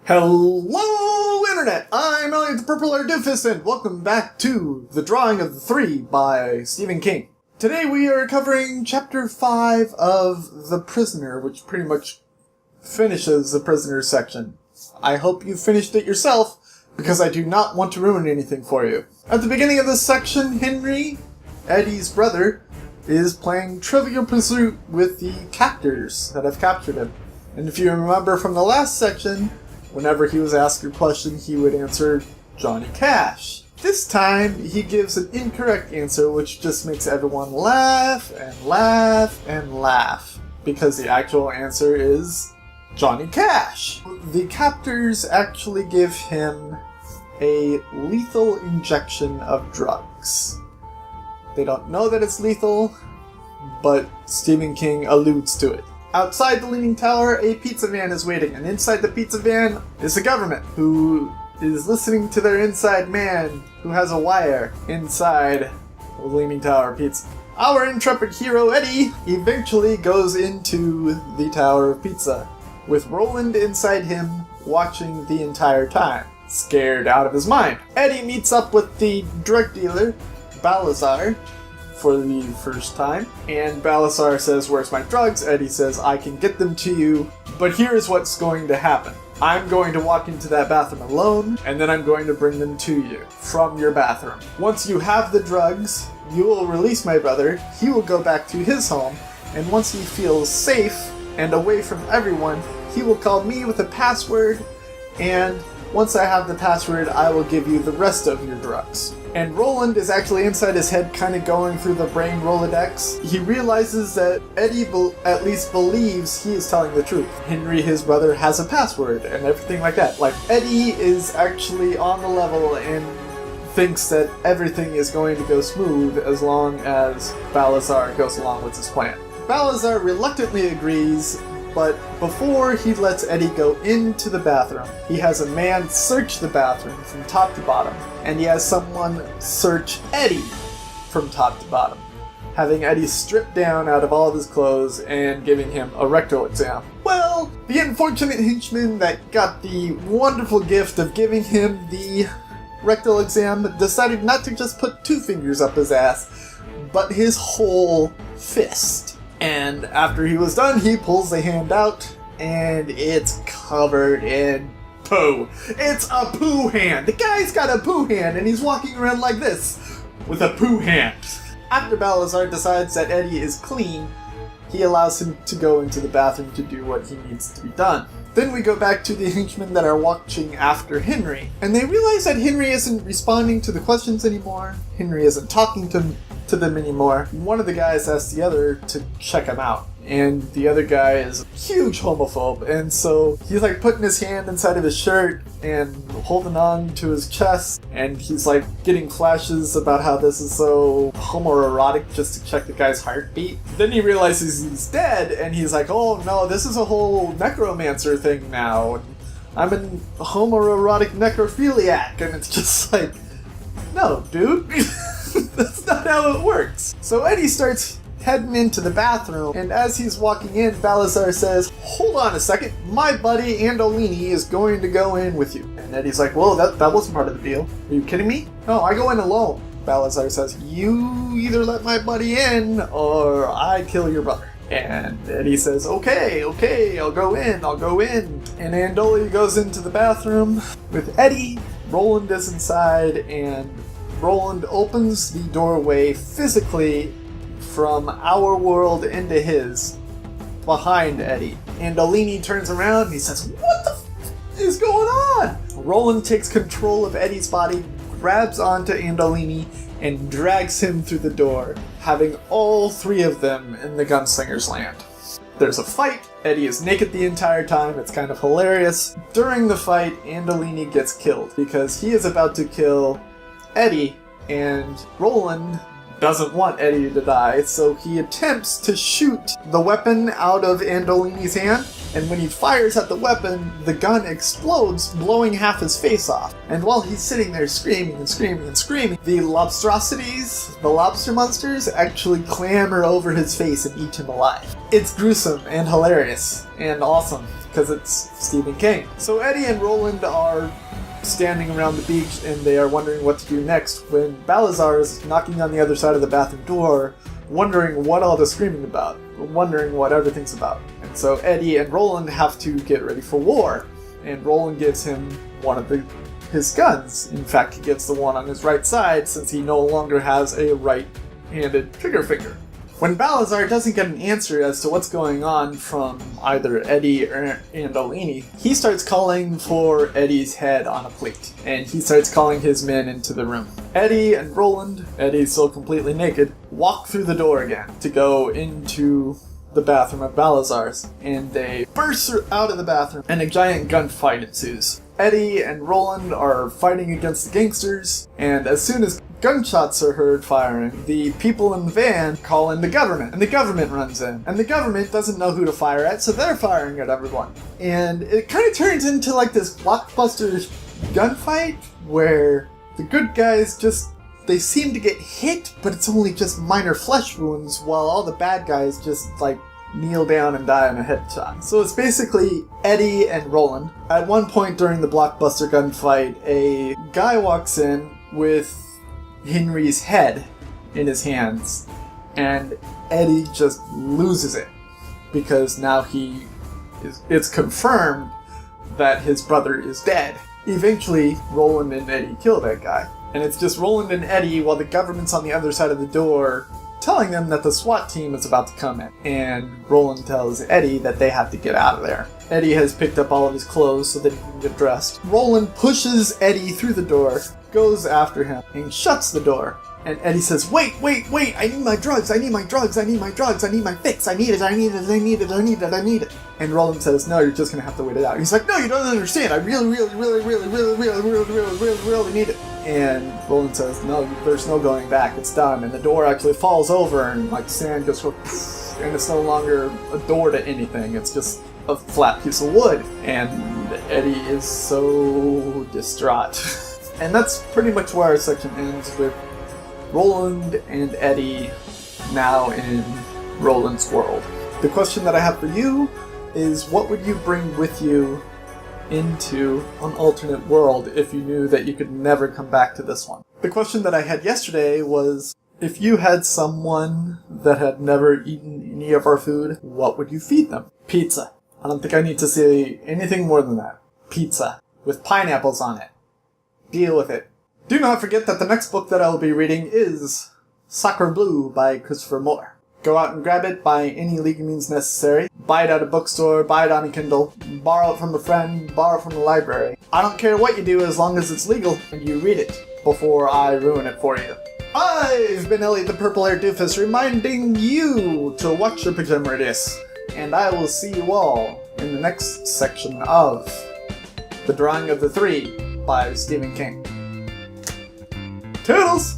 Hello, Internet! I'm Elliot the Purple Hair Doofus, and welcome back to The Drawing of the Three by Stephen King. Today we are covering Chapter 5 of The Prisoner, which pretty much finishes the Prisoner section. I hope you finished it yourself, because I do not want to ruin anything for you. At the beginning of this section, Henry, Eddie's brother, is playing Trivial Pursuit with the captors that have captured him. And if you remember from the last section, whenever he was asked a question, he would answer Johnny Cash. This time, he gives an incorrect answer, which just makes everyone laugh and laugh and laugh, because the actual answer is Johnny Cash. The captors actually give him a lethal injection of drugs. They don't know that it's lethal, but Stephen King alludes to it. Outside the Leaning Tower, a pizza van is waiting, and inside the pizza van is the government, who is listening to their inside man, who has a wire inside the Leaning Tower pizza. Our intrepid hero, Eddie, eventually goes into the Tower of Pizza, with Roland inside him watching the entire time, scared out of his mind. Eddie meets up with the drug dealer, Balazar, for the first time, and Balazar says, "Where's my drugs?" Eddie says, "I can get them to you, but here's what's going to happen. I'm going to walk into that bathroom alone, and then I'm going to bring them to you from your bathroom. Once you have the drugs, you will release my brother, he will go back to his home, and once he feels safe and away from everyone, he will call me with a password, and once I have the password, I will give you the rest of your drugs." And Roland is actually inside his head, kind of going through the brain Rolodex. He realizes that Eddie at least believes he is telling the truth. Henry, his brother, has a password and everything like that. Like, Eddie is actually on the level and thinks that everything is going to go smooth as long as Balazar goes along with his plan. Balazar reluctantly agrees, but before he lets Eddie go into the bathroom, he has a man search the bathroom from top to bottom, and he has someone search Eddie from top to bottom, having Eddie stripped down out of all of his clothes and giving him a rectal exam. Well, the unfortunate henchman that got the wonderful gift of giving him the rectal exam decided not to just put 2 fingers up his ass, but his whole fist. And after he was done, he pulls the hand out, and it's covered in poo. It's a poo hand! The guy's got a poo hand, and he's walking around like this, with a poo hand. After Balazar decides that Eddie is clean, he allows him to go into the bathroom to do what he needs to be done. Then we go back to the henchmen that are watching after Henry, and they realize that Henry isn't responding to the questions anymore. Henry isn't talking to them anymore. One of the guys asks the other to check him out, and the other guy is a huge homophobe, and so he's like putting his hand inside of his shirt and holding on to his chest, and he's like getting flashes about how this is so homoerotic just to check the guy's heartbeat. Then he realizes he's dead, and he's like, "Oh no, this is a whole necromancer thing now. I'm a homoerotic necrophiliac," and it's just like, no, dude. That's not how it works. So Eddie starts heading into the bathroom, and as he's walking in, Balazar says, "Hold on a second, my buddy Andolini is going to go in with you." And Eddie's like, "Well, that wasn't part of the deal. Are you kidding me?" "No, I go in alone." Balazar says, "You either let my buddy in, or I kill your brother." And Eddie says, okay, I'll go in. And Andoli goes into the bathroom with Eddie. Roland is inside, and Roland opens the doorway physically from our world into his, behind Eddie. Andolini turns around and he says, "What the f*** is going on?" Roland takes control of Eddie's body, grabs onto Andolini, and drags him through the door, having all 3 of them in the gunslinger's land. There's a fight. Eddie is naked the entire time. It's kind of hilarious. During the fight, Andolini gets killed because he is about to kill Eddie, and Roland doesn't want Eddie to die, so he attempts to shoot the weapon out of Andolini's hand, and when he fires at the weapon, the gun explodes, blowing half his face off. And while he's sitting there screaming and screaming and screaming, the lobstrosities, the lobster monsters, actually clamber over his face and eat him alive. It's gruesome and hilarious and awesome, because it's Stephen King. So Eddie and Roland are standing around the beach and they are wondering what to do next when Balazar is knocking on the other side of the bathroom door, wondering what all the screaming about, wondering what everything's about. And so Eddie and Roland have to get ready for war, and Roland gives him one of his guns. In fact, he gets the one on his right side since he no longer has a right-handed trigger finger. When Balazar doesn't get an answer as to what's going on from either Eddie and Olini, he starts calling for Eddie's head on a plate, and he starts calling his men into the room. Eddie and Roland, Eddie's still completely naked, walk through the door again to go into the bathroom of Balazar's, and they burst out of the bathroom, and a giant gunfight ensues. Eddie and Roland are fighting against the gangsters, and as soon as gunshots are heard firing, the people in the van call in the government, and the government runs in. And the government doesn't know who to fire at, so they're firing at everyone. And it kind of turns into like this blockbuster gunfight, where the good guys they seem to get hit, but it's only just minor flesh wounds, while all the bad guys just, like, kneel down and die in a headshot. So it's basically Eddie and Roland. At one point during the blockbuster gunfight, a guy walks in with Henry's head in his hands, and Eddie just loses it, because now it's confirmed that his brother is dead. Eventually, Roland and Eddie kill that guy. And it's just Roland and Eddie while the government's on the other side of the door telling them that the SWAT team is about to come in. And Roland tells Eddie that they have to get out of there. Eddie has picked up all of his clothes so that he can get dressed. Roland pushes Eddie through the door, goes after him, and shuts the door. And Eddie says, wait, I need my drugs, I need my fix, I need it. And Roland says, no, you're just gonna have to wait it out. He's like, no, you don't understand, I really need it. And Roland says, no, there's no going back, it's done. And the door actually falls over and like sand goes, and it's no longer a door to anything, it's just a flat piece of wood. And Eddie is so distraught. And that's pretty much where our section ends, with Roland and Eddie now in Roland's world. The question that I have for you is, what would you bring with you into an alternate world if you knew that you could never come back to this one? The question that I had yesterday was, if you had someone that had never eaten any of our food, what would you feed them? Pizza. I don't think I need to say anything more than that. Pizza. With pineapples on it. Deal with it. Do not forget that the next book that I will be reading is Sacre Blue by Christopher Moore. Go out and grab it by any legal means necessary. Buy it at a bookstore, buy it on a Kindle, borrow it from a friend, borrow it from the library. I don't care what you do as long as it's legal and you read it before I ruin it for you. I've been Elliot the Purple-Haired Doofus, reminding you to watch your pajama disc, and I will see you all in the next section of The Drawing of the Three by Stephen King. Toodles!